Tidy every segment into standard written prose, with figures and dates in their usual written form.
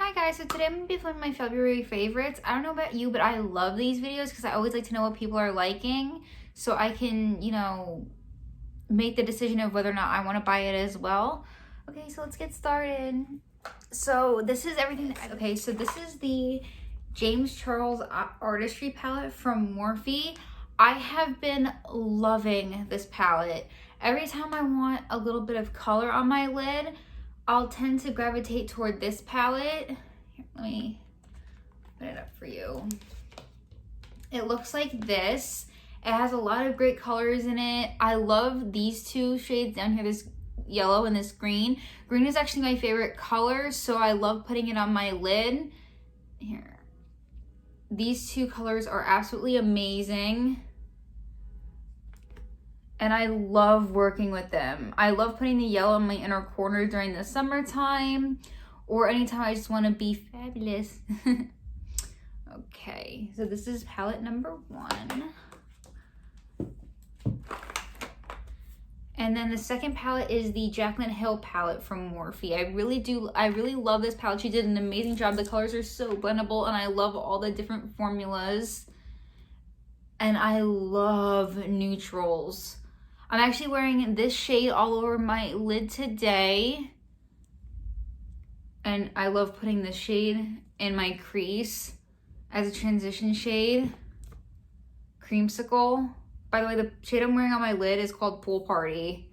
Hi guys, so today I'm going to be filming my February favorites. I don't know about you, but I love these videos because I always like to know what people are liking so I can, make the decision of whether or not I want to buy it as well. Okay, so let's get started. So this is everything. Okay, so this is the James Charles Artistry palette from Morphe. I have been loving this palette. Every time I want a little bit of color on my lid, I'll tend to gravitate toward this palette. Here, let me put it up for you. It looks like this. It has a lot of great colors in it. I love these two shades down here, this yellow and this green. Green is actually my favorite color, so I love putting it on my lid. Here. These two colors are absolutely amazing. And I love working with them. I love putting the yellow in my inner corner during the summertime or anytime I just want to be fabulous. Okay, so this is palette number 1. And then the second palette is the Jaclyn Hill palette from Morphe. I really love this palette. She did an amazing job. The colors are so blendable and I love all the different formulas. And I love neutrals. I'm actually wearing this shade all over my lid today. And I love putting this shade in my crease as a transition shade. Creamsicle. By the way, the shade I'm wearing on my lid is called Pool Party.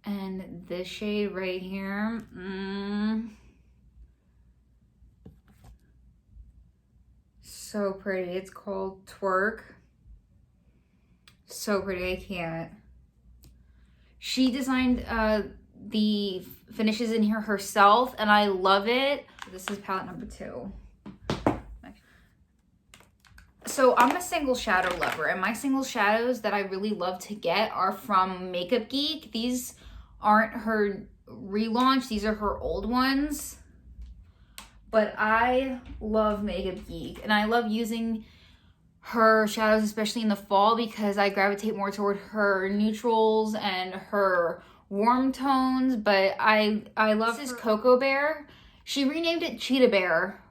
And this shade right here. So pretty. It's called Twerk. So pretty, I can't. She designed the finishes in here herself and I love it. This is palette number 2. So I'm a single shadow lover and my single shadows that I really love to get are from Makeup Geek. These aren't her relaunch, these are her old ones. But I love Makeup Geek and I love using her shadows, especially in the fall, because I gravitate more toward her neutrals and her warm tones. But I love this Cocoa Bear. She renamed it Cheetah Bear,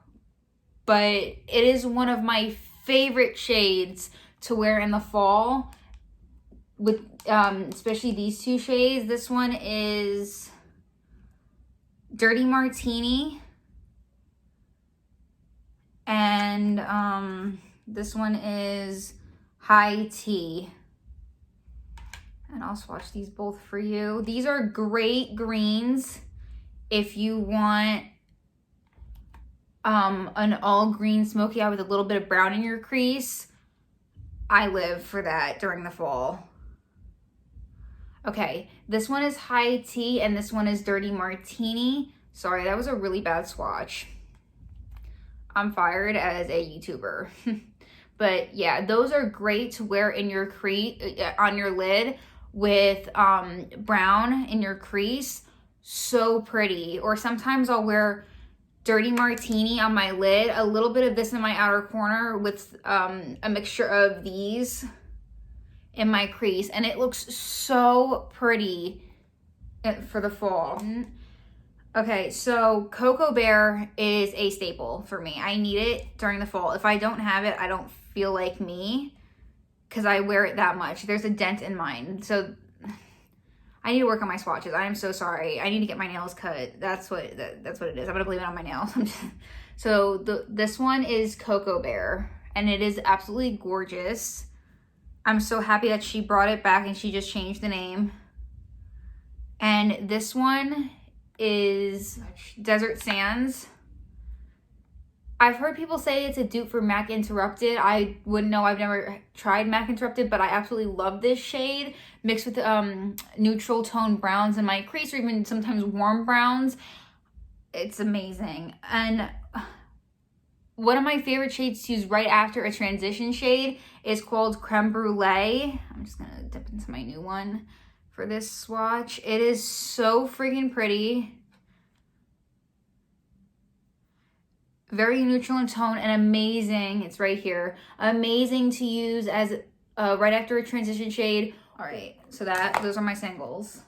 but it is one of my favorite shades to wear in the fall, with especially these two shades. This one is Dirty Martini, and this one is High Tea. And I'll swatch these both for you. These are great greens if you want an all green smoky eye with a little bit of brown in your crease. I live for that during the fall. Okay, this one is High Tea and this one is Dirty Martini. Sorry, that was a really bad swatch. I'm fired as a YouTuber. But yeah, those are great to wear in your on your lid with brown in your crease. So pretty. Or sometimes I'll wear Dirty Martini on my lid, a little bit of this in my outer corner with a mixture of these in my crease. And it looks so pretty for the fall. Okay, so Cocoa Bear is a staple for me. I need it during the fall. If I don't have it, I don't feel like me because I wear it that much. There's a dent in mine. So I need to work on my swatches. I am so sorry. I need to get my nails cut. That's what it is. I'm going to blame it on my nails. So this one is Cocoa Bear and it is absolutely gorgeous. I'm so happy that she brought it back and she just changed the name. And this one is Desert Sands. I've heard people say it's a dupe for MAC Interrupted. I wouldn't know. I've never tried MAC Interrupted, but I absolutely love this shade mixed with neutral tone browns in my crease, or even sometimes warm browns. It's amazing. And one of my favorite shades to use right after a transition shade is called Creme Brulee. I'm just gonna dip into my new one for this swatch. It is so freaking pretty. Very neutral in tone and amazing. It's right here. Amazing to use as right after a transition shade. All right, so those are my singles.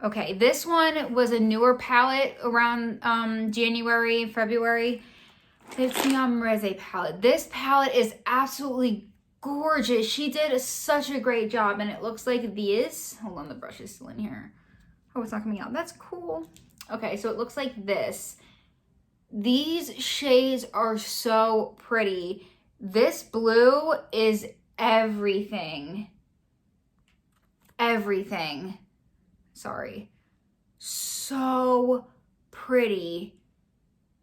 Okay, this one was a newer palette around January, February. It's Neon Rese palette. This palette is absolutely gorgeous. She did such a great job, and it looks like these. Hold on, the brush is still in here. Oh, it's not coming out. That's cool. Okay, so it looks like this. These shades are so pretty. This blue is everything. Everything. Sorry. So pretty.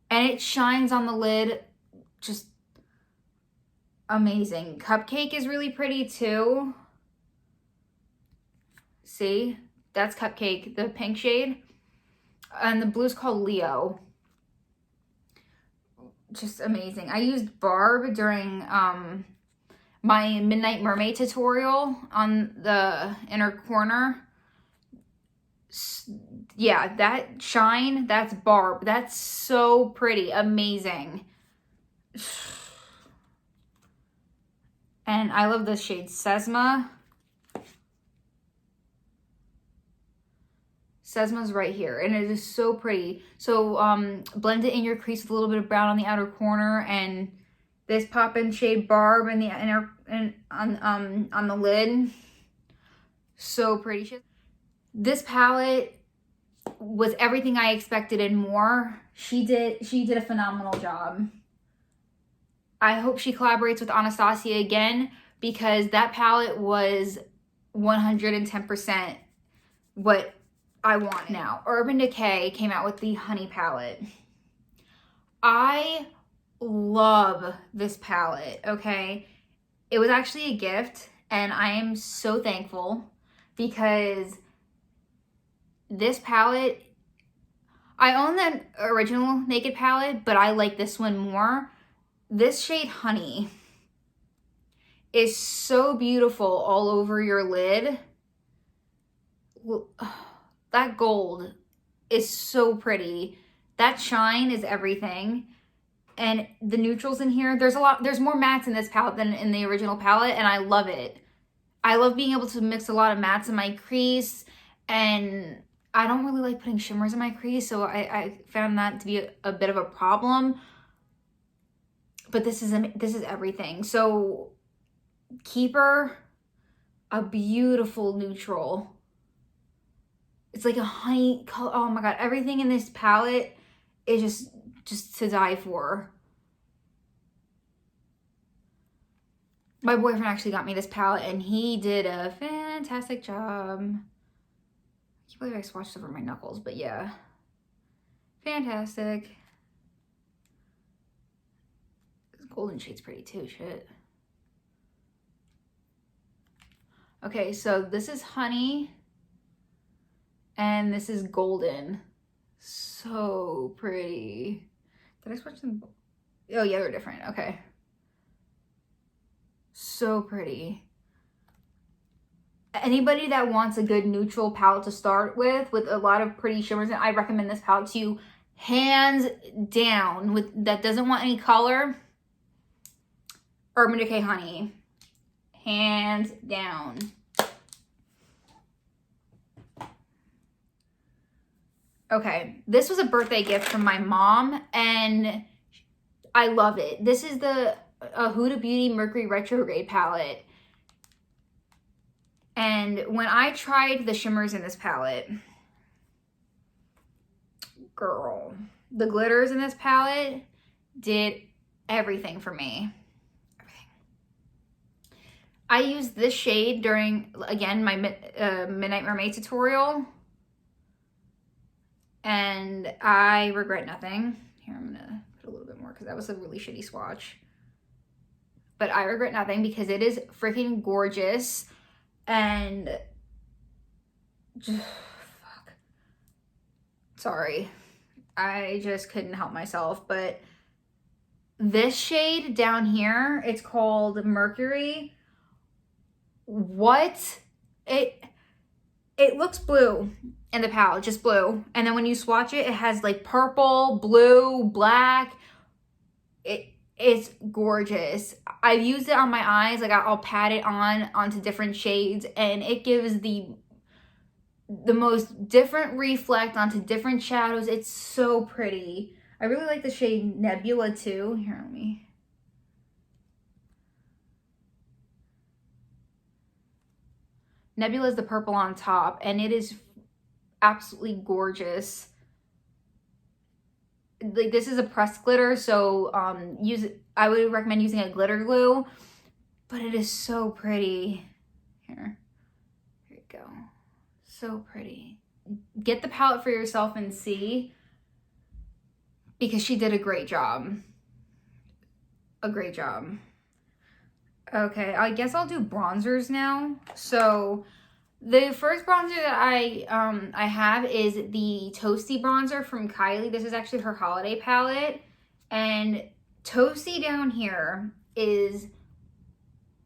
And it shines on the lid. Just amazing. Cupcake is really pretty too. See? That's Cupcake, the pink shade. And the blue's called Leo. Just amazing. I used Barb during my Midnight Mermaid tutorial on the inner corner. Yeah, that shine, that's Barb. That's so pretty. Amazing. And I love the shade Sesma. Sesma's right here, and it is so pretty. So blend it in your crease with a little bit of brown on the outer corner, and this pop-in shade Barb in the inner and on the lid. So pretty. This palette was everything I expected and more. She did a phenomenal job. I hope she collaborates with Anastasia again, because that palette was 110% what I want. Now, Urban Decay came out with the Honey palette. I love this palette, okay? It was actually a gift, and I am so thankful, because this palette, I own the original Naked palette, but I like this one more. This shade Honey is so beautiful all over your lid. That gold is so pretty. That shine is everything. And the neutrals in here, there's more mattes in this palette than in the original palette, and I love it. I love being able to mix a lot of mattes in my crease, and I don't really like putting shimmers in my crease, so I found that to be a bit of a problem. But this is everything. So Keeper, a beautiful neutral. It's like a honey color. Oh my god, everything in this palette is just to die for. My boyfriend actually got me this palette, and he did a fantastic job. I can't believe I swatched over my knuckles, but yeah. Fantastic. This golden shade's pretty too, shit. Okay, so this is Honey, and this is Golden. So pretty. Did I swatch them? Oh yeah, they're different. Okay. So pretty. Anybody that wants a good neutral palette to start with a lot of pretty shimmers, and I recommend this palette to you hands down. That doesn't want any color, Urban Decay Honey, hands down. Okay, this was a birthday gift from my mom, and I love it. This is the Huda Beauty Mercury Retrograde palette. And when I tried the shimmers in this palette, girl, the glitters in this palette did everything for me. Everything. I used this shade during, again, my Midnight Mermaid tutorial, and I regret nothing. Here, I'm gonna put a little bit more because that was a really shitty swatch. But I regret nothing because it is freaking gorgeous. And fuck. Sorry. I just couldn't help myself. But this shade down here, it's called Mercury. What? It looks blue in the palette, just blue. And then when you swatch it, it has like purple, blue, black. It's gorgeous. I've used it on my eyes. Like I'll pat it onto different shades, and it gives the the most different reflect onto different shadows. It's so pretty. I really like the shade Nebula too. Here, let me. Nebula is the purple on top, and it is absolutely gorgeous. Like, this is a pressed glitter, so I would recommend using a glitter glue, but it is so pretty. Here you go. So pretty. Get the palette for yourself and see, because she did a great job. A great job. Okay, I guess I'll do bronzers now. So the first bronzer that I have is the Toasty bronzer from Kylie. This is actually her holiday palette. And Toasty down here is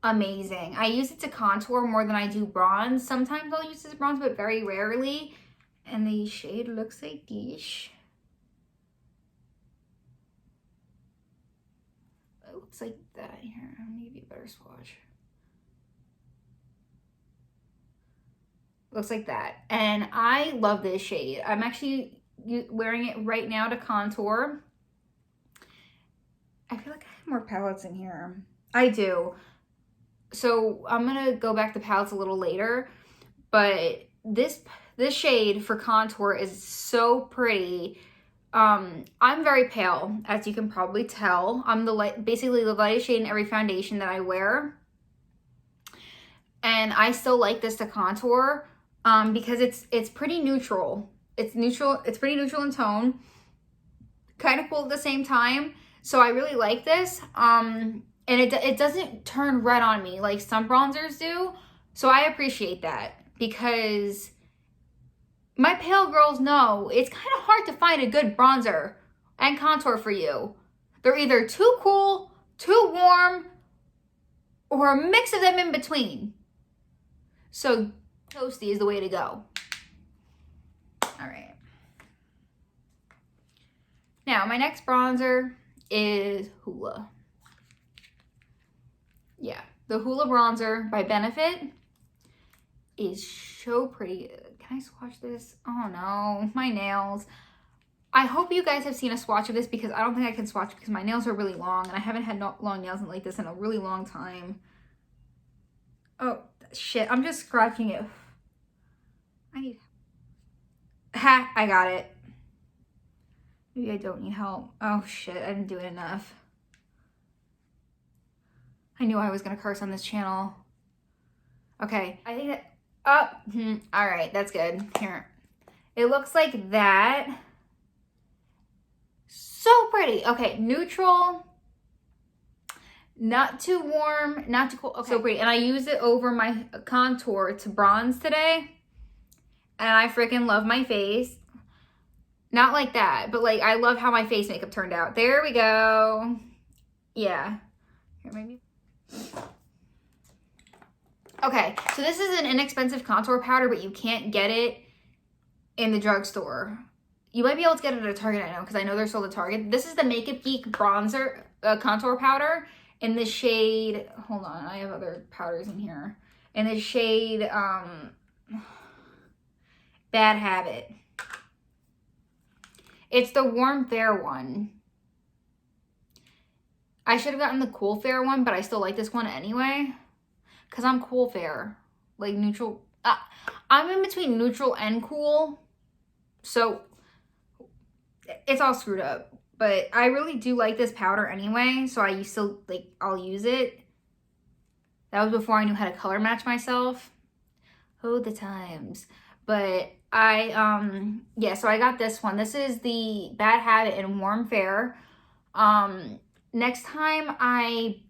amazing. I use it to contour more than I do bronze. Sometimes I'll use this bronze, but very rarely. And the shade looks like this. It looks like that. Here, I'm gonna give you a better swatch. Looks like that. And I love this shade. I'm actually wearing it right now to contour. I feel like I have more palettes in here. I do. So I'm gonna go back to palettes a little later, but this shade for contour is so pretty. I'm very pale, as you can probably tell. I'm basically the lightest shade in every foundation that I wear. And I still like this to contour because it's pretty neutral. It's pretty neutral in tone. Kind of cool at the same time. So I really like this. And it doesn't turn red on me like some bronzers do. So I appreciate that, because my pale girls know it's kind of hard to find a good bronzer and contour for you. They're either too cool, too warm, or a mix of them in between. So Toasty is the way to go. All right. Now, my next bronzer is Hoola. Yeah, the Hoola bronzer by Benefit is so pretty. Can I swatch this? Oh no, my nails. I hope you guys have seen a swatch of this, because I don't think I can swatch because my nails are really long, and I haven't had long nails like this in a really long time. Oh, shit, I'm just scratching it. I got it. Maybe I don't need help. Oh shit, I didn't do it enough. I knew I was gonna curse on this channel. Okay, I think that, all right, that's good. Here, it looks like that. So pretty. Okay, neutral, not too warm, not too cold. Okay. So pretty. And I use it over my contour to bronze today. And I freaking love my face. Not like that, but like, I love how my face makeup turned out. There we go. Yeah. Here, maybe. Okay, so this is an inexpensive contour powder, but you can't get it in the drugstore. You might be able to get it at a Target, I know, because I know they're sold at Target. This is the Makeup Geek bronzer, contour powder in the shade, hold on, I have other powders in here. In the shade, Bad Habit. It's the Warm Fair one. I should have gotten the Cool Fair one, but I still like this one anyway. Because I'm cool fair. Like neutral. I'm in between neutral and cool. So it's all screwed up. But I really do like this powder anyway. So I'll use it. That was before I knew how to color match myself. Oh, the times. But yeah, so I got this one. This is the Bad Habit in Warm Fair. Next time I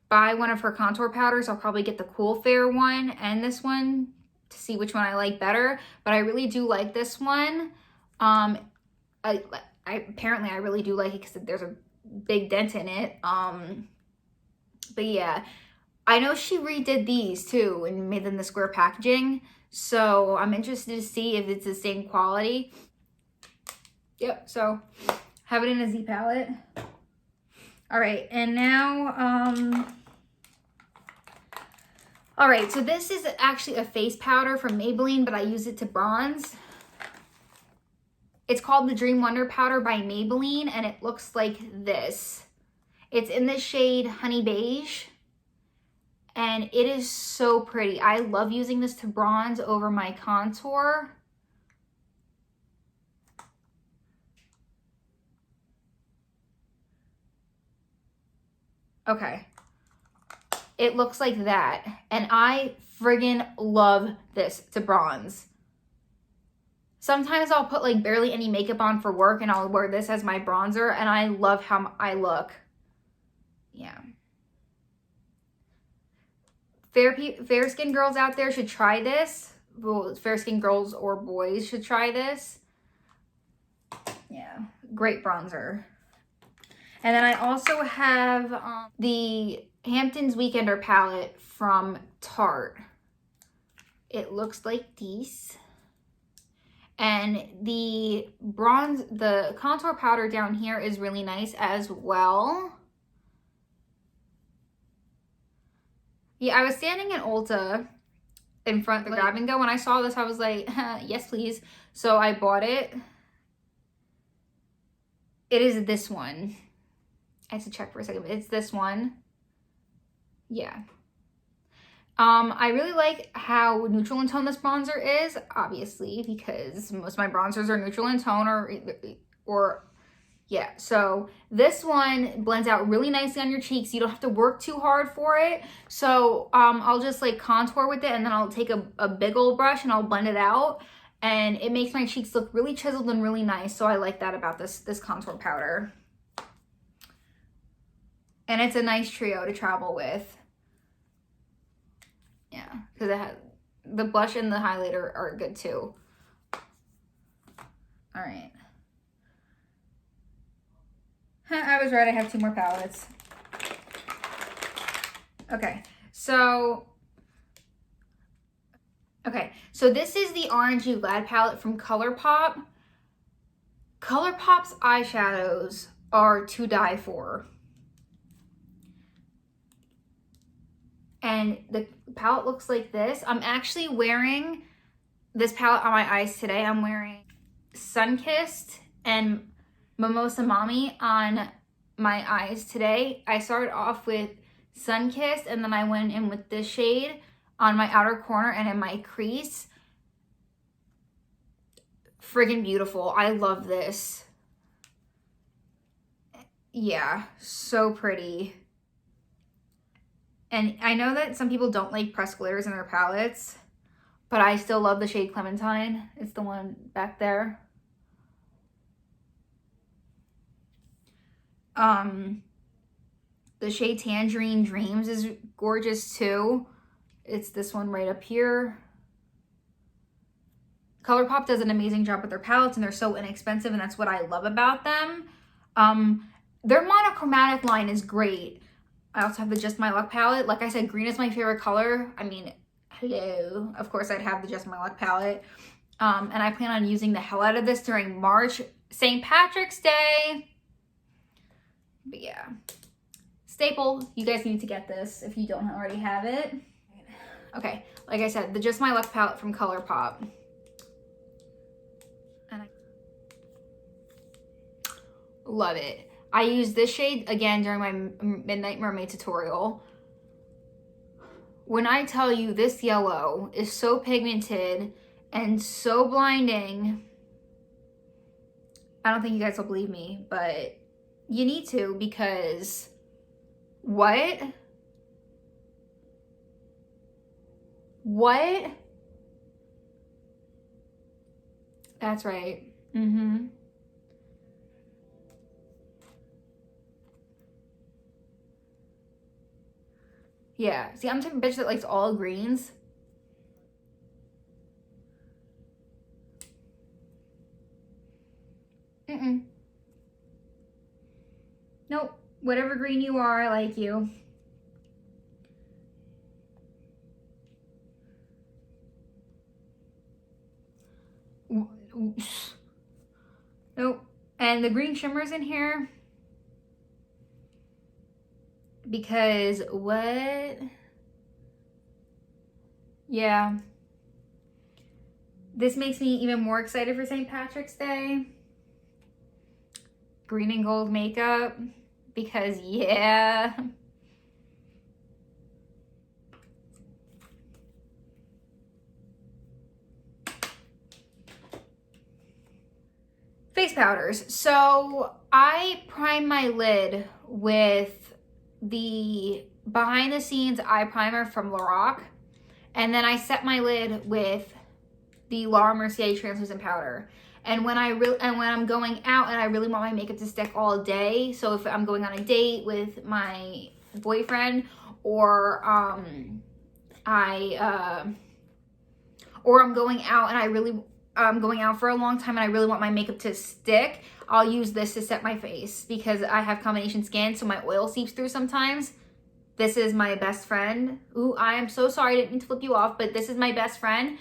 buy one of her contour powders, I'll probably get the Cool Fair one and this one to see which one I like better. But I really do like this one. Apparently I really do like it because there's a big dent in it. But yeah, I know she redid these too and made them the square packaging. So I'm interested to see if it's the same quality. Yep, so have it in a Z palette. All right, and now, All right, so this is actually a face powder from Maybelline, but I use it to bronze. It's called the Dream Wonder Powder by Maybelline, and it looks like this. It's in the shade Honey Beige, and it is so pretty. I love using this to bronze over my contour. Okay. It looks like that, and I friggin' love this to bronze. Sometimes I'll put like barely any makeup on for work and I'll wear this as my bronzer, and I love how I look. Yeah. Fair skin girls out there should try this. Well, fair skin girls or boys should try this. Yeah, great bronzer. And then I also have the Hamptons Weekender palette from Tarte. It looks like this. And the contour powder down here is really nice as well. Yeah, I was standing in Ulta in front of the grab and go. When I saw this, I was like, yes, please. So I bought it. It is this one. I have to check for a second. It's this one. Yeah. I really like how neutral in tone this bronzer is, obviously, because most of my bronzers are neutral in tone or yeah. So this one blends out really nicely on your cheeks. You don't have to work too hard for it. So I'll just like contour with it, and then I'll take a big old brush and I'll blend it out, and it makes my cheeks look really chiseled and really nice. So I like that about this contour powder. And it's a nice trio to travel with. Yeah, because the blush and the highlighter are good too. All right. I was right, I have 2 more palettes. Okay, so this is the Orangey Glad palette from ColourPop. ColourPop's eyeshadows are to die for. And the palette looks like this. I'm actually wearing this palette on my eyes today. I'm wearing Sunkissed and Mimosa Mommy on my eyes today. I started off with Sunkissed, and then I went in with this shade on my outer corner and in my crease. Friggin' beautiful. I love this. Yeah, so pretty. And I know that some people don't like pressed glitters in their palettes, but I still love the shade Clementine. It's the one back there. The shade Tangerine Dreams is gorgeous too. It's this one right up here. ColourPop does an amazing job with their palettes, and they're so inexpensive, and that's what I love about them. Their monochromatic line is great. I also have the Just My Luck palette. Like I said, green is my favorite color. I mean, hello. Of course, I'd have the Just My Luck palette. And I plan on using the hell out of this during March, St. Patrick's Day. But yeah, staple. You guys need to get this if you don't already have it. Okay, like I said, the Just My Luck palette from ColourPop. And I love it. I used this shade again during my Midnight Mermaid tutorial. When I tell you this yellow is so pigmented and so blinding, I don't think you guys will believe me, but you need to, because what? What? That's right. Mm-hmm. Yeah, see, I'm the type of bitch that likes all greens. Nope, whatever green you are, I like you. Nope, and the green shimmer's in here. Because what? Yeah. This makes me even more excited for St. Patrick's Day. Green and gold makeup. Because, yeah. Face powders. So I prime my lid with the Behind the Scenes Eye Primer from Lorac. And then I set my lid with the Laura Mercier translucent powder. And when I'm going out and I really want my makeup to stick all day, so if I'm going on a date with my boyfriend, or I'm going out and I'm going out for a long time and I really want my makeup to stick, I'll use this to set my face because I have combination skin, so my oil seeps through sometimes. This is my best friend. Ooh, I am so sorry, I didn't mean to flip you off, but this is my best friend.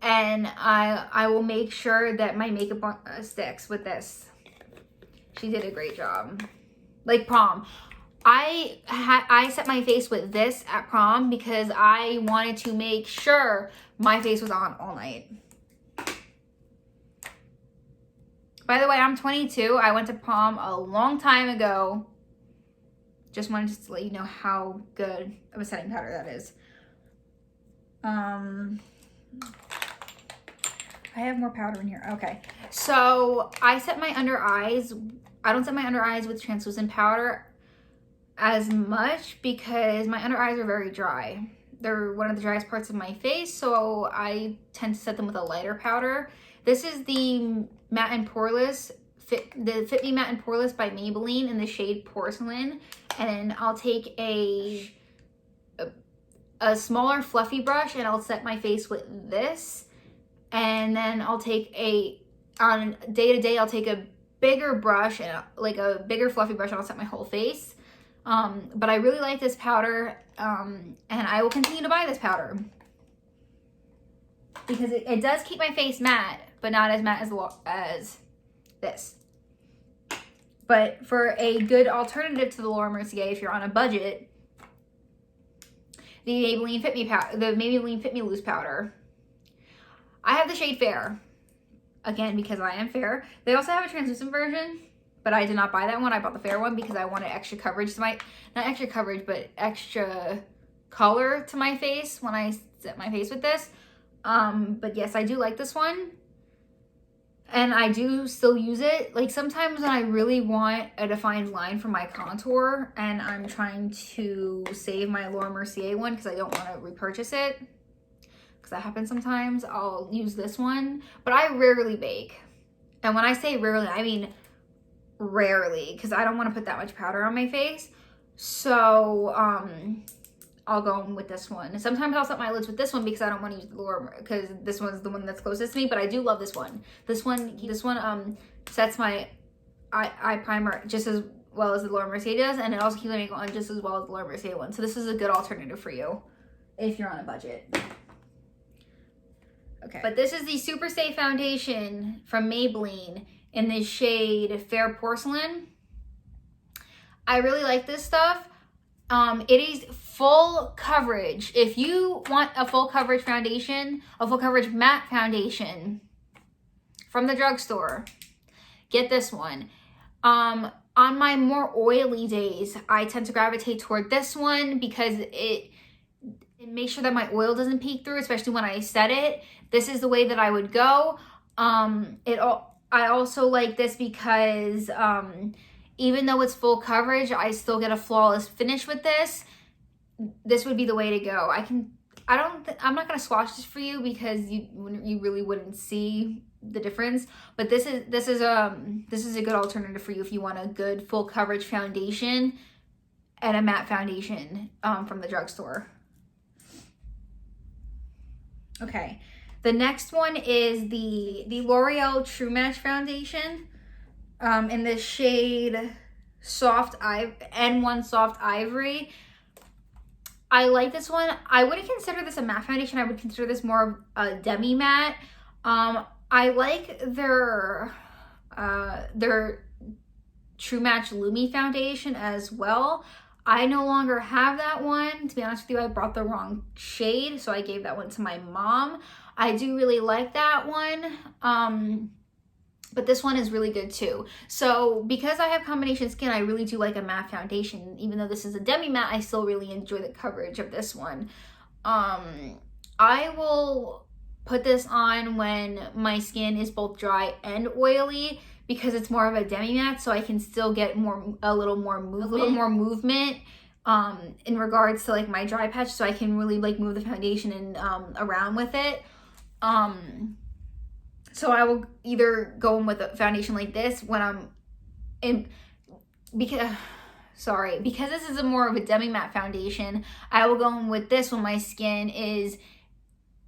And I will make sure that my makeup sticks with this. She did a great job. Like prom. I set my face with this at prom because I wanted to make sure my face was on all night. By the way, I'm 22. I went to prom a long time ago. Just wanted to let you know how good of a setting powder that is. I have more powder in here. Okay. So I set my under eyes. I don't set my under eyes with translucent powder as much because my under eyes are very dry. They're one of the driest parts of my face, so I tend to set them with a lighter powder. This is the Matte and Poreless, the Fit Me Matte and Poreless by Maybelline in the shade Porcelain. And then I'll take a smaller fluffy brush and I'll set my face with this. And then I'll take on day to day, I'll take a bigger brush and like a bigger fluffy brush and I'll set my whole face. But I really like this powder, and I will continue to buy this powder because it does keep my face matte, but not as matte as this. But for a good alternative to the Laura Mercier, if you're on a budget, the Maybelline Fit Me Loose powder. I have the shade Fair, again, because I am fair. They also have a translucent version, but I did not buy that one. I bought the fair one because I wanted extra coverage to not extra coverage, but extra color to my face when I set my face with this. But yes, I do like this one. And I do still use it. Like sometimes when I really want a defined line for my contour and I'm trying to save my Laura Mercier one because I don't want to repurchase it, because that happens sometimes, I'll use this one. But I rarely bake. And when I say rarely, I mean rarely, because I don't want to put that much powder on my face. So I'll go with this one. And sometimes I'll set my lids with this one because I don't want to use the Laura, because this one's the one that's closest to me, but I do love this one. This one sets my eye primer just as well as the Laura Mercier does, and it also keeps my makeup on just as well as the Laura Mercier one. So this is a good alternative for you if you're on a budget. Okay. But this is the Super Stay Foundation from Maybelline in the shade Fair Porcelain. I really like this stuff. It is full coverage. If you want a full coverage foundation, a full coverage matte foundation from the drugstore, get this one. On my more oily days, I tend to gravitate toward this one because it makes sure that my oil doesn't peek through, especially when I set it. This is the way that I would go. I also like this because even though it's full coverage, I still get a flawless finish with this. This would be the way to go. I'm not gonna swatch this for you because you really wouldn't see the difference. But this is a good alternative for you if you want a good full coverage foundation and a matte foundation from the drugstore. Okay, the next one is the L'Oreal True Match foundation in the shade N1 Soft Ivory. I like this one. I wouldn't consider this a matte foundation. I would consider this more of a demi matte. I like their True Match Lumi foundation as well. I no longer have that one. To be honest with you, I brought the wrong shade, so I gave that one to my mom. I do really like that one. But this one is really good too. So because I have combination skin, I really do like a matte foundation. Even though this is a demi matte, I still really enjoy the coverage of this one. I will put this on when my skin is both dry and oily, because it's more of a demi matte, so I can still get a little more movement in regards to like my dry patch, so I can really like move the foundation and around with it. So I will either go in with a foundation like this when I'm in, because this is more of a demi matte foundation, I will go in with this when my skin is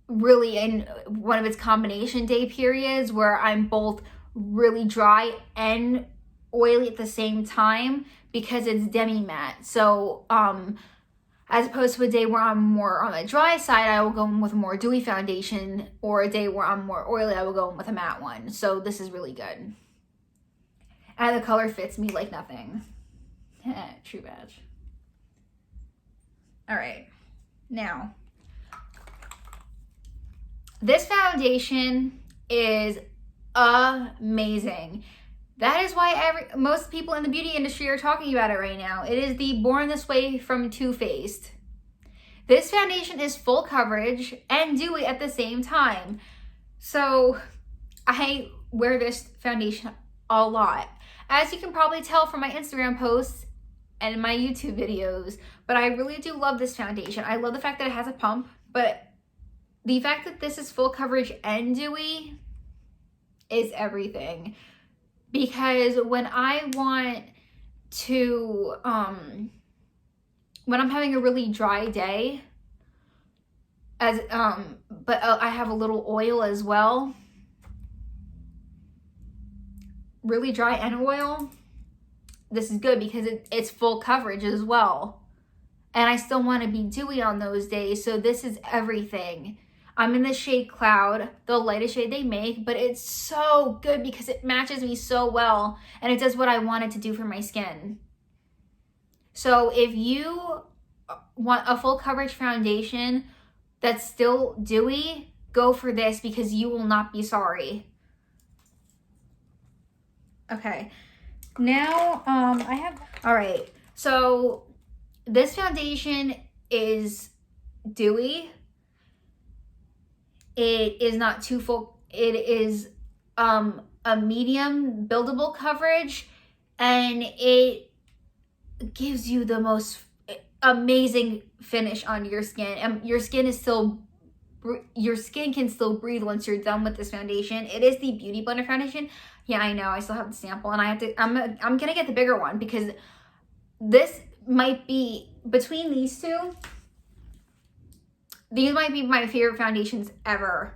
really in one of its combination day periods where I'm both really dry and oily at the same time, because it's demi matte. So as opposed to a day where I'm more on the dry side, I will go in with a more dewy foundation, or a day where I'm more oily, I will go in with a matte one. So this is really good. And the color fits me like nothing. True badge. All right, now this foundation is amazing. That is why most people in the beauty industry are talking about it right now. It is the Born This Way from Too Faced. This foundation is full coverage and dewy at the same time. So I wear this foundation a lot, as you can probably tell from my Instagram posts and my YouTube videos. But I really do love this foundation. I love the fact that it has a pump, but the fact that this is full coverage and dewy is everything. Because when I want to, when I'm having a really dry day, but I have a little oil as well, really dry and oil, this is good because it's full coverage as well. And I still want to be dewy on those days, so this is everything. I'm in the shade Cloud, the lightest shade they make, but it's so good because it matches me so well and it does what I want it to do for my skin. So if you want a full coverage foundation that's still dewy, go for this because you will not be sorry. Okay, now all right, so this foundation is dewy. It is not too full. It is a medium buildable coverage, and it gives you the most amazing finish on your skin. And your skin can still breathe once you're done with this foundation. It is the Beauty Blender foundation. Yeah, I know. I still have the sample, and I'm gonna get the bigger one because this might be, between these two, these might be my favorite foundations ever.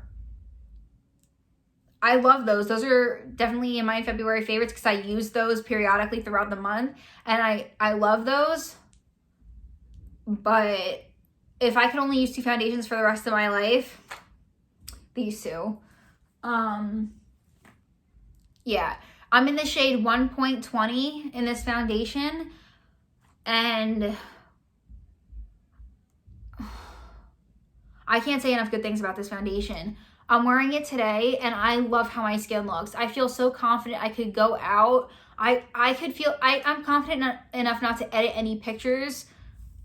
I love those. Those are definitely in my February favorites because I use those periodically throughout the month. And I love those. But if I could only use two foundations for the rest of my life, these two. Yeah. I'm in the shade 1.20 in this foundation. And I can't say enough good things about this foundation. I'm wearing it today and I love how my skin looks. I feel so confident I could go out. I'm confident enough not to edit any pictures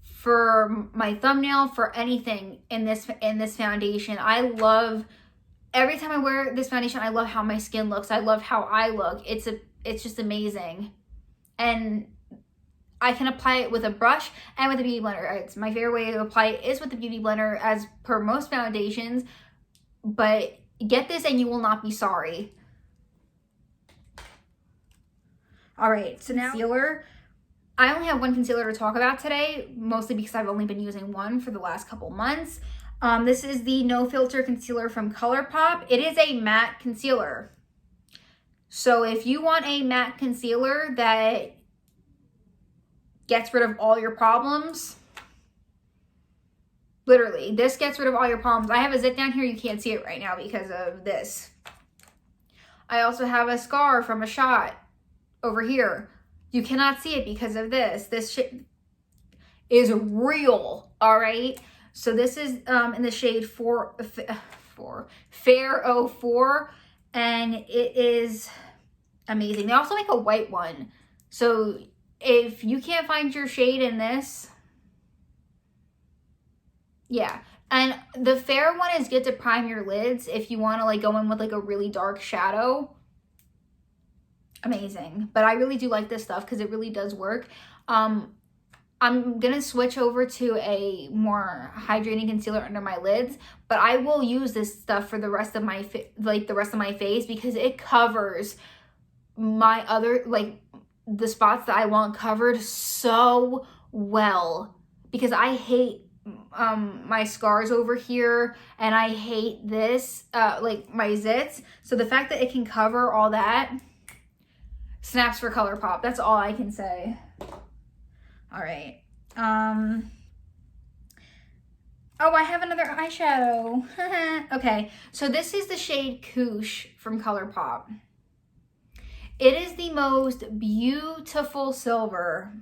for my thumbnail, for anything in this foundation. I love, every time I wear this foundation, I love how my skin looks. I love how I look. It's just amazing. And I can apply it with a brush and with a Beauty Blender. It's my favorite way to apply it is with the Beauty Blender, as per most foundations. But get this and you will not be sorry. All right, so now concealer. I only have one concealer to talk about today, mostly because I've only been using one for the last couple months. This is the No Filter Concealer from ColourPop. It is a matte concealer. So if you want a matte concealer that gets rid of all your problems, literally, this gets rid of all your problems. I have a zit down here. You can't see it right now because of this. I also have a scar from a shot over here. You cannot see it because of this. is real, all right? So this is in the shade Fair 04, and it is amazing. They also make a white one. So if you can't find your shade in this, yeah. And the fair one is good to prime your lids if you want to like go in with like a really dark shadow. Amazing. But I really do like this stuff because it really does work. I'm gonna switch over to a more hydrating concealer under my lids, but I will use this stuff for the rest of my face because it covers my other, like, the spots that I want covered so well, because I hate my scars over here, and I hate this like my zits. So the fact that it can cover all that, snaps for ColourPop. That's all I can say. All right. Oh, I have another eyeshadow. Okay, so this is the shade Koosh from ColourPop. It is the most beautiful silver.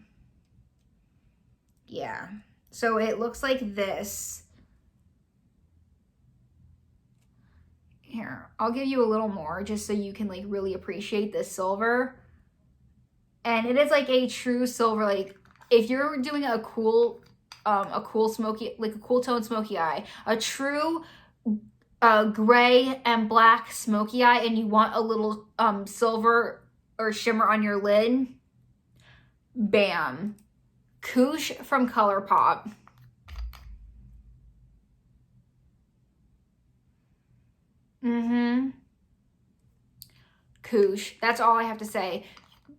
Yeah. So it looks like this. Here, I'll give you a little more just so you can like really appreciate this silver. And it is like a true silver, like if you're doing a cool smoky, like a cool tone smoky eye, a true gray and black smoky eye, and you want a little silver or shimmer on your lid, bam. Koosh from ColourPop. Koosh. That's all I have to say.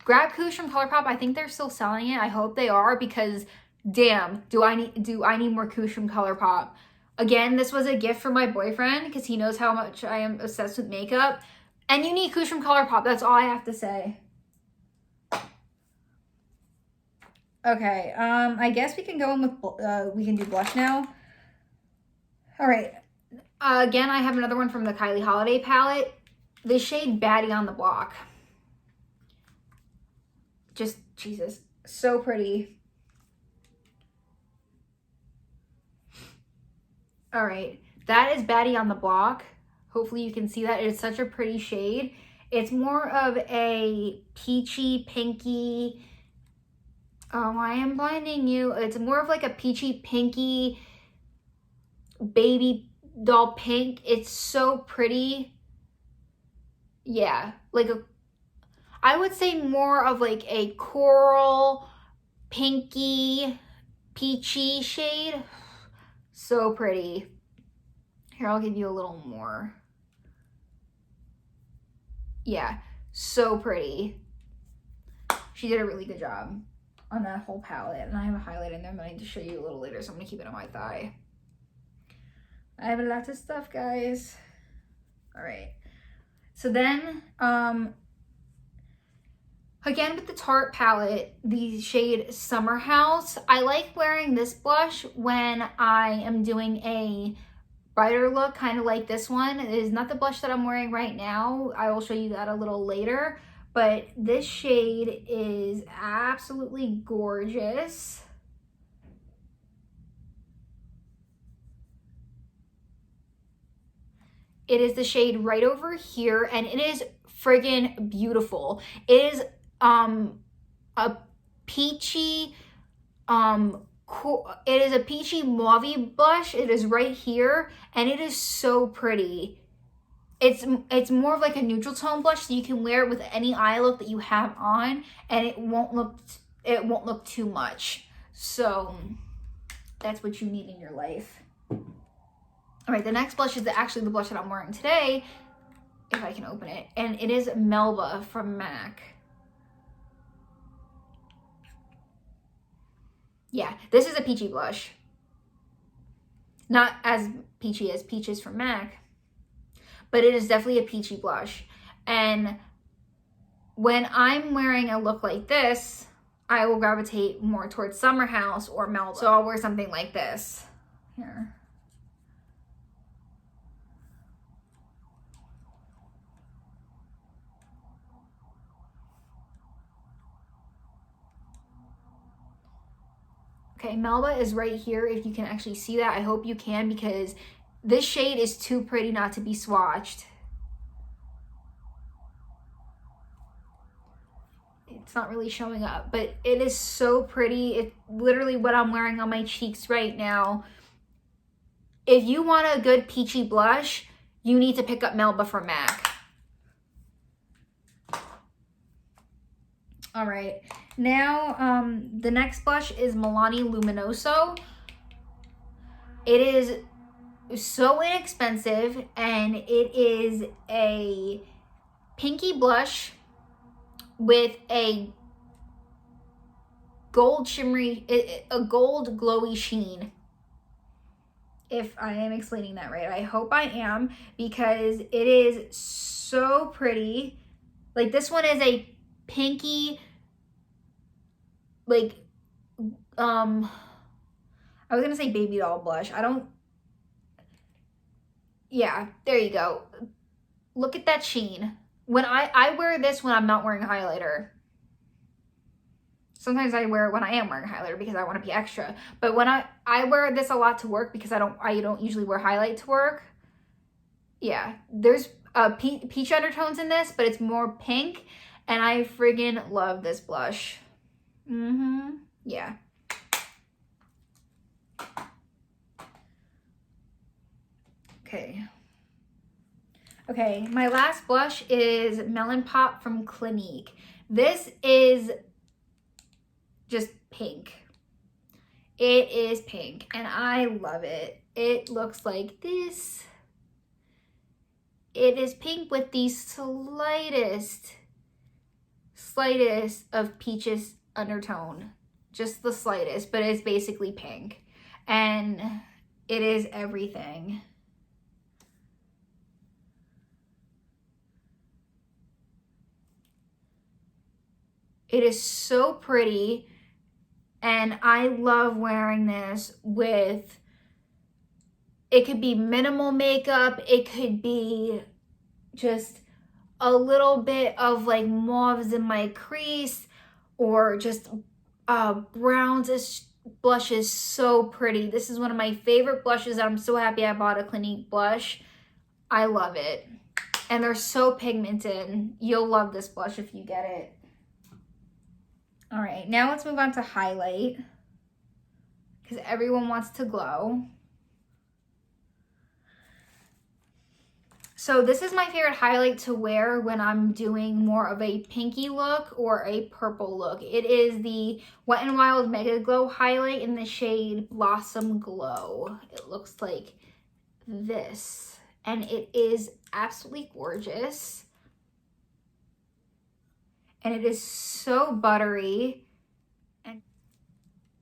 Grab Koosh from ColourPop. I think they're still selling it. I hope they are, because damn, do I need more Koosh from ColourPop. Again, this was a gift for my boyfriend because he knows how much I am obsessed with makeup. And you need Koosh from ColourPop. That's all I have to say. Okay, I guess we can go in with, we can do blush now. All right. Again, I have another one from the Kylie Holiday palette. The shade Baddie on the Block. Just, Jesus, so pretty. All right, that is Baddie on the Block. Hopefully you can see that. It's such a pretty shade. It's more of a peachy, pinky, I am blinding you. It's more of like a peachy, pinky, baby doll pink. It's so pretty. Yeah, like I would say more of like a coral, pinky, peachy shade. So pretty. Here, I'll give you a little more. Yeah, so pretty. She did a really good job on that whole palette. And I have a highlight in there that I need to show you a little later, so I'm gonna keep it on my thigh. I have a lot of stuff, guys. All right. So then, again with the Tarte palette, the shade Summer House. I like wearing this blush when I am doing a brighter look, kind of like this one. It is not the blush that I'm wearing right now. I will show you that a little later. But this shade is absolutely gorgeous. It is the shade right over here, and it is friggin' beautiful. It is a peachy, it is a peachy mauve blush. It is right here, and it is so pretty. It's more of like a neutral tone blush, so you can wear it with any eye look that you have on, and it won't look too much. So that's what you need in your life. All right, the next blush is actually the blush that I'm wearing today, if I can open it, and it is Melba from MAC. Yeah, this is a peachy blush. Not as peachy as Peaches from MAC, but it is definitely a peachy blush. And when I'm wearing a look like this, I will gravitate more towards Summer House or Melba. So I'll wear something like this. Here. Okay, Melba is right here. If you can actually see that, I hope you can, because this shade is too pretty not to be swatched. It's not really showing up, but it is so pretty. It's literally what I'm wearing on my cheeks right now. If you want a good peachy blush, you need to pick up Melba from MAC. All right, now the next blush is Milani Luminoso. It is so inexpensive, and it is a pinky blush with a gold shimmery, a gold glowy sheen. If I am explaining that right, I hope I am, because it is so pretty. Like, this one is a pinky, like, I was gonna say baby doll blush. Yeah, there you go. Look at that sheen. When I wear this when I'm not wearing highlighter. Sometimes I wear it when I am wearing highlighter because I want to be extra. But when I wear this a lot to work because I don't usually wear highlight to work. Yeah, there's peach undertones in this, but it's more pink, and I friggin' love this blush. Yeah. Okay, my last blush is Melon Pop from Clinique. This is just pink. It is pink, and I love it. It looks like this. It is pink with the slightest of peaches undertone. Just the slightest, but it's basically pink. And it is everything. It is so pretty, and I love wearing this with, it could be minimal makeup, it could be just a little bit of like mauves in my crease, or just browns. This blush is so pretty. This is one of my favorite blushes. I'm so happy I bought a Clinique blush. I love it. And they're so pigmented. You'll love this blush if you get it. All right, now let's move on to highlight, because everyone wants to glow. So this is my favorite highlight to wear when I'm doing more of a pinky look or a purple look. It is the Wet n Wild Mega Glow highlight in the shade Blossom Glow. It looks like this, and it is absolutely gorgeous. And it is so buttery. And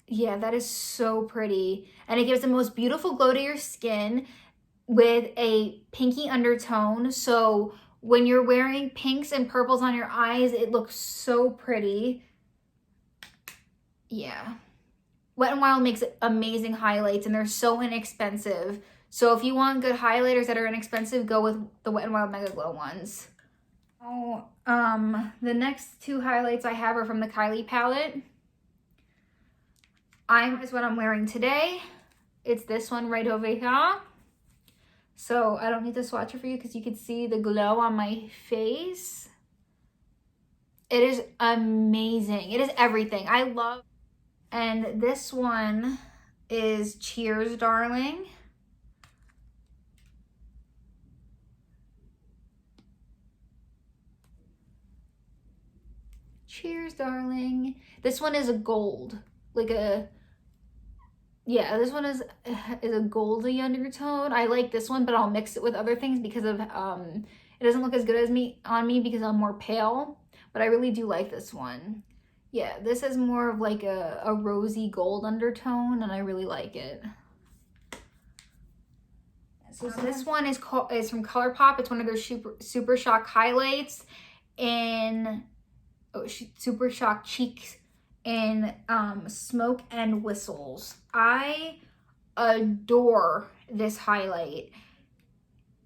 yeah, that is so pretty. And it gives the most beautiful glow to your skin with a pinky undertone. So when you're wearing pinks and purples on your eyes, it looks so pretty. Yeah. Wet n Wild makes amazing highlights, and they're so inexpensive. So if you want good highlighters that are inexpensive, go with the Wet n Wild Mega Glow ones. Oh, the next two highlights I have are from the Kylie palette. Is what I'm wearing today. It's this one right over here. So I don't need to swatch it for you because you can see the glow on my face. It is amazing. It is everything. I love. And this one is Cheers, Darling. Cheers, darling. This one is a gold, like a, yeah, this one is a goldy undertone. I like this one, but I'll mix it with other things because of, it doesn't look as good as on me because I'm more pale, but I really do like this one. Yeah, this is more of like a rosy gold undertone, and I really like it. So this one is from ColourPop. It's one of their Super Shock highlights in Super Shock Cheeks in Smoke and Whistles. I adore this highlight.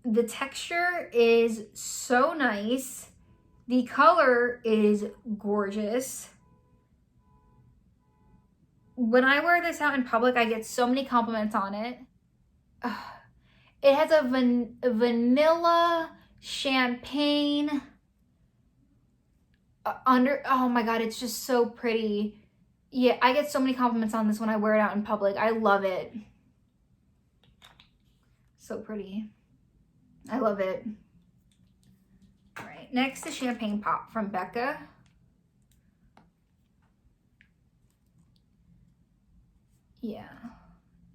The texture is so nice. The color is gorgeous. when I wear this out in public, I get so many compliments on it. It has a vanilla champagne oh my god, it's just so pretty. Yeah, I get so many compliments on this when I wear it out in public. I love it. So pretty. I love it. All right, next is Champagne Pop from Becca. Yeah,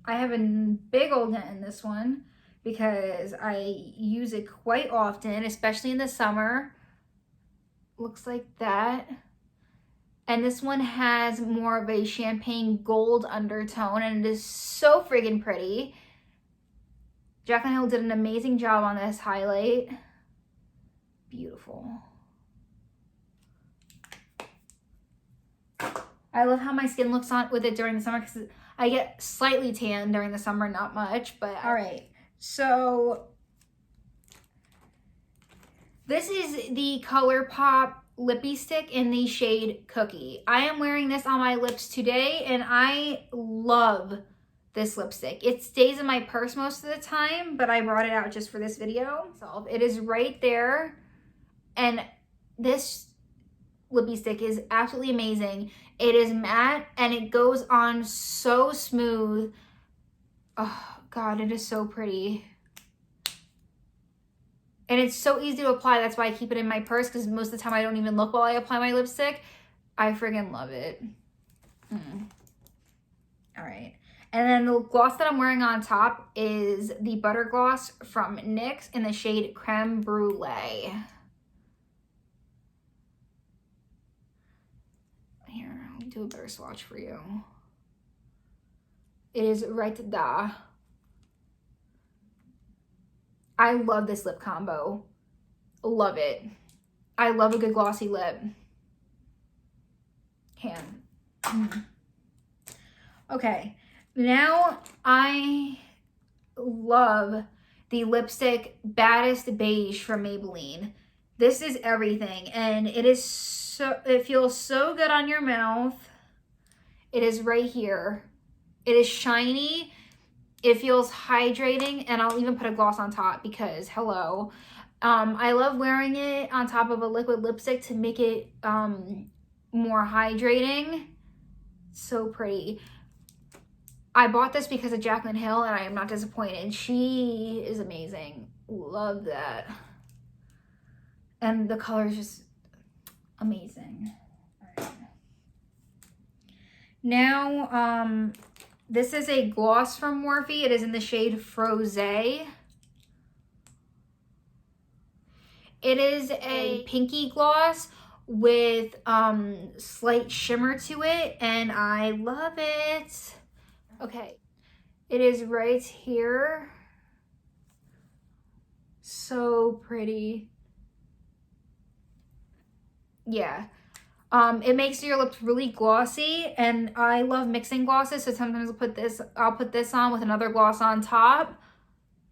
I have a big old dent in this one because I use it quite often, especially in the summer. Looks like that. And this one has more of a champagne gold undertone, and it is so friggin' pretty. Jaclyn Hill did an amazing job on this highlight. Beautiful. I love how my skin looks on with it during the summer because I get slightly tan during the summer, not much, but all right. So this is the ColourPop lippy stick in the shade Cookie. I am wearing this on my lips today, and I love this lipstick. It stays in my purse most of the time, but I brought it out just for this video. So it is right there, and this lippy stick is absolutely amazing. It is matte, and it goes on so smooth. Oh god, it is so pretty. And it's so easy to apply. That's why I keep it in my purse, because most of the time I don't even look while I apply my lipstick. I friggin' love it. All right. And then the gloss that I'm wearing on top is the Butter Gloss from NYX in the shade Creme Brulee. Here, I'll do a better swatch for you. It is right there. I love this lip combo. Love it. I love a good glossy lip. Okay, now I love the lipstick Baddest Beige from Maybelline. This is everything, and it feels so good on your mouth. It is right here. It is shiny. It feels hydrating, and I'll even put a gloss on top because, hello. I love wearing it on top of a liquid lipstick to make it more hydrating. So pretty. I bought this because of Jaclyn Hill, and I am not disappointed. She is amazing. Love that. And the color is just amazing. All right. Now, this is a gloss from Morphe. It is in the shade Froze. It is a pinky gloss with slight shimmer to it, and I love it. Okay, it is right here. So pretty. Yeah. It makes your lips really glossy, and I love mixing glosses, so sometimes I'll put this on with another gloss on top,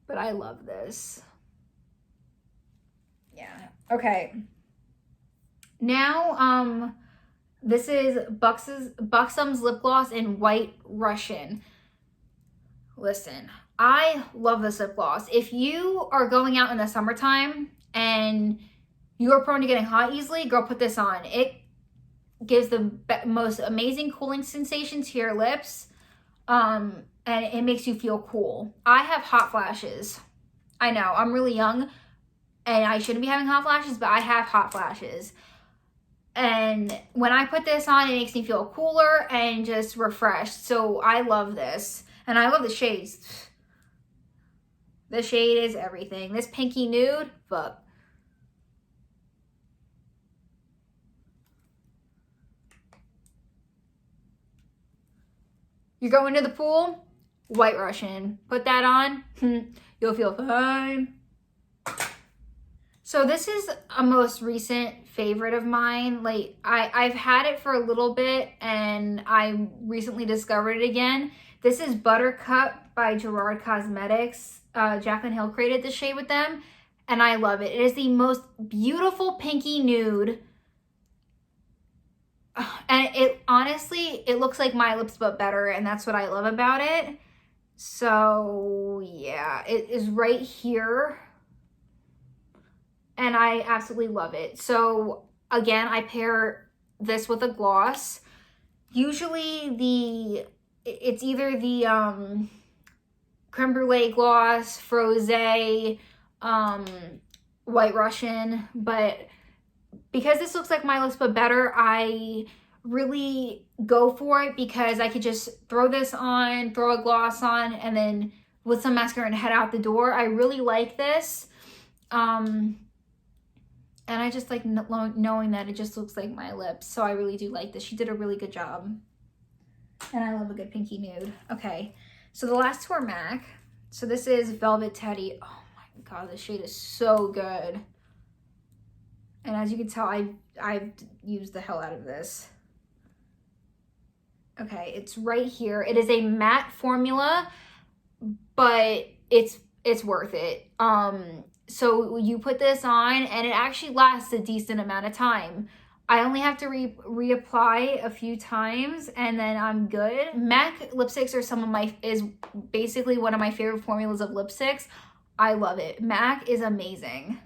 but I love this. Yeah. Okay. Now, this is Buxom's lip gloss in White Russian. Listen, I love this lip gloss. If you are going out in the summertime and you are prone to getting hot easily, girl, put this on. It gives the most amazing cooling sensation to your lips, and it makes you feel cool. I have hot flashes. I know, I'm really young, and I shouldn't be having hot flashes, but I have hot flashes. And when I put this on, it makes me feel cooler and just refreshed. So I love this. And I love the shades. The shade is everything. This pinky nude, fuck. You're going to the pool? White Russian. Put that on. You'll feel fine. So this is a most recent favorite of mine. Like I've had it for a little bit, and I recently discovered it again. This is Buttercup by Gerard Cosmetics. Jaclyn Hill created this shade with them, and I love it. It is the most beautiful pinky nude. And it honestly, it looks like my lips but better, and that's what I love about it. So yeah, it is right here, and I absolutely love it. So again, I pair this with a gloss. Usually it's either the creme brulee gloss, Frosé, White Russian, but because this looks like my lips but better, I really go for it because I could just throw this on, throw a gloss on, and then with some mascara and head out the door. I really like this. And I just like knowing that it just looks like my lips. So I really do like this. She did a really good job. And I love a good pinky nude. Okay, so the last two are MAC. So this is Velvet Teddy. Oh my God, this shade is so good. And as you can tell, I've used the hell out of this. Okay, it's right here. It is a matte formula, but it's worth it. So you put this on and it actually lasts a decent amount of time. I only have to reapply a few times and then I'm good. MAC lipsticks are is basically one of my favorite formulas of lipsticks. I love it. MAC is amazing.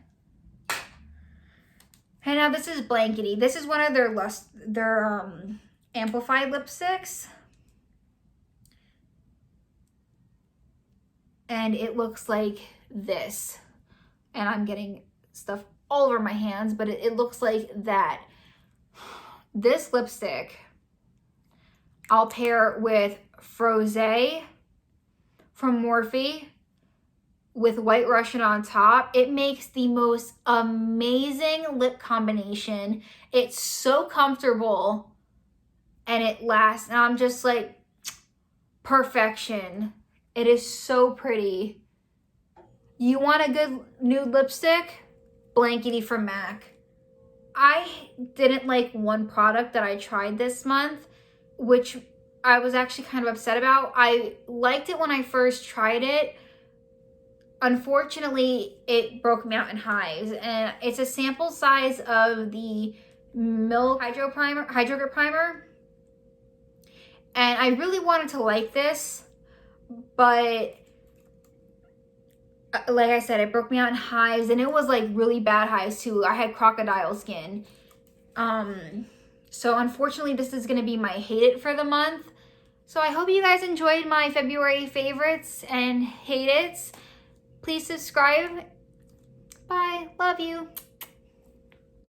And now this is Blankety. This is one of their amplified lipsticks. And it looks like this. And I'm getting stuff all over my hands, but it looks like that. This lipstick, I'll pair with Frosé from Morphe with White Russian on top. It makes the most amazing lip combination. It's so comfortable and it lasts. And I'm just like, perfection. It is so pretty. You want a good nude lipstick? Blankety from MAC. I didn't like one product that I tried this month, which I was actually kind of upset about. I liked it when I first tried it. Unfortunately, it broke me out in hives, and it's a sample size of the Milk Hydro Grip Primer. And I really wanted to like this, but like I said, it broke me out in hives, and it was like really bad hives too. I had crocodile skin. So unfortunately, this is going to be my hate it for the month. So I hope you guys enjoyed my February favorites and hate it's. Please subscribe. Bye. Love you.